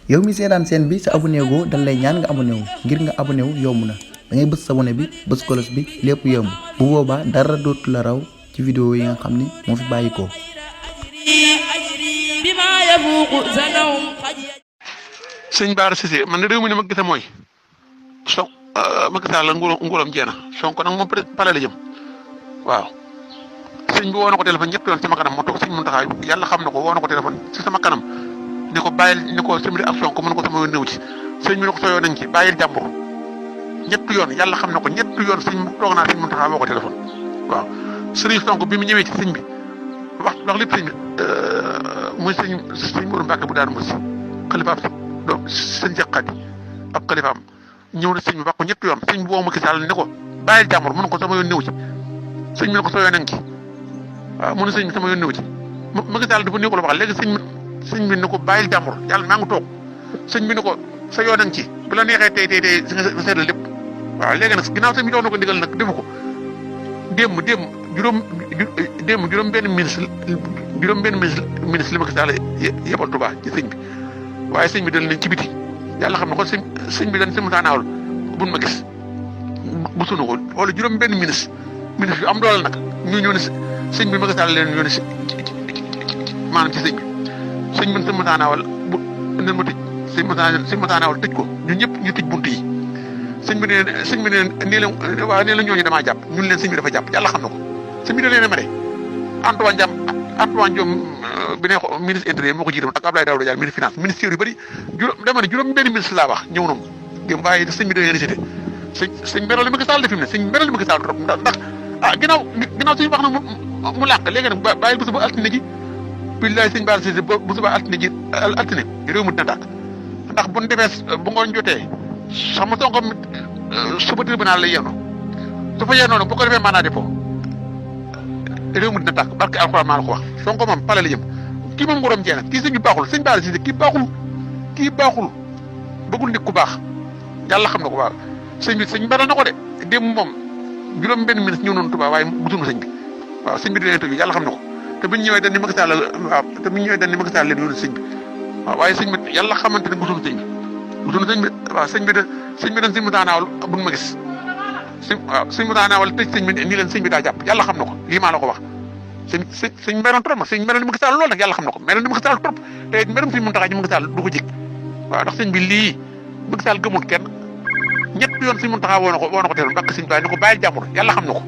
yow mi seetaan seen bi sa abonné go dañ lay ñaan nga abonné wu ngir nga abonné wu yomb na da ngay bëss abonné bi bëss kolos bi lépp yomb bu boobaa dara dootu la raw ci vidéo yi nga xam ni moo fi bàyyikoo sëñ Bara Cissé man réew mi ne ma gis mooy so Macky Sall nguuram jeena Sonko nag moom pale la jëm waaw sëñ bi woo na ko téléphone ñett yoon sama kanam moo toog sëñ Mountakha yàlla xam na ko woo na ko téléphone ci sama kanam ni ko bàyyil ni ko sëñ bi ak Sonko mën ko sama yoon néew ci sëñ bi ne ko sooyoo nañ ci bàyyil jàmbur ñett yoon yàlla xam na ko ñett yoon sëñ toog naa sëñ Mountakha woo ko téléphone waaw sëriñ Sonko bi mu ñëwee ci sëñ bi wax lépp sëñ bi muy sëñ Mourou Mbacke bu daan mos xalifaam donc sëñ Jaqadi ab xalifaam ñëw na sëñ bi wax ko ñett yoon sëñ bi woo Macky Sall ne ko bàyyil jàmbur mën ko sama yoon néew ci sëñ bi ne ko sooyoo nañ ci waaw mu ne sëñ bi sama yoon néew ci Macky Sall dafa néew ko la wax léegi sëñ bi ne ko bàyyil jàmbur yàlla maa ngi toog sëñ bi ne ko sa yoon nañ ci bu la neexee tey nga seetal lépp waaw léegi nag ginnaaw sëñ bi doon na ko digal nag defu ko démb juróom benn ministre li Macky Sall yebal Touba ci sëñ bi waaye sëñ bi dal nañ ci biti yàlla xam ne kon sëñ bi dañ si mutaanaawul buñ ma gis bu sunu ko wala juróom benn ministre yu am doole nag ñu ñëw ne sëñ bi Macky Sall leen ñëw ne si maanaam ci sëñ bi sëñ bi si mutaanaawal bu nen ma tëj sëñ mutaanaawal tëj ko ñun ñëpp ñu tëj bunt yi sëñ bi ne nii la ñooñu damaa jàpp ñun leen sëñ bi dafa jàpp yàlla xam na ko sëñ bi da leen a mere Antoine Diome bi ne ministre intérieur moo ko jiite ak Abdoulaye Daouda Diallo ministre finance ministère yu bëri juróom benn ministre laa wax ñëw noonu dem waaye sëñ bi da leen récité sëñ beral li Macky Sall def fi mu ne sëñ beral li Macky Sall trop ndax ginnaaw suñu wax na mu lànk léegi nag bàyyil bu suba altine ji billaay sëñ Bara Cissé bu suba altine réew mi dina tàkk ndax bu ñu defee bu ngoon jotee xam nga Sonko suba tribunal lay yéeno su fa yéenoo nag bu ko defee mandat de dépôt réew mi dina tàkk barke alxuraan maa la ko wax Sonko moom pale la jëm kii moom nguuram jeena kii sëñ bi baaxul sëñ Bara Cissé kii baaxul bëggul nit ku baax yàlla xam na ko waaw sëñ beral na ko de démb moom juróom benn ministre ñëw noonu Touba waaye busunu sëñ bi waaw sëñ bi dina tëj yàlla xam na ko te bu ñu ñëwee dañ ni Macky Sall leen yoonu sëñ bi waaw waaye sëñ bi yàlla xamante ne busunu sëñ bi waaw sëñ bi dañ sëñ mu daanaawal buñ ma gis sëñ mu daanaawal tëj sëñ bi nii leen sëñ bi daa jàpp yàlla xam na ko lii maa la ko wax sëñ meroon trop sëñ meroon ni Macky Sall loolu nag yàlla xam na ko meroon ni Macky Sall trop te meroon sëñ Mountakha ji Macky Sall du ko jig waaw ndax sëñ bi lii Macky Sall gëmul kenn ñett yoon sëñ Mountakha woo na ko teeloon mbàkk sëñ bi ni ko bàyyil jàmbur yàlla xam na ko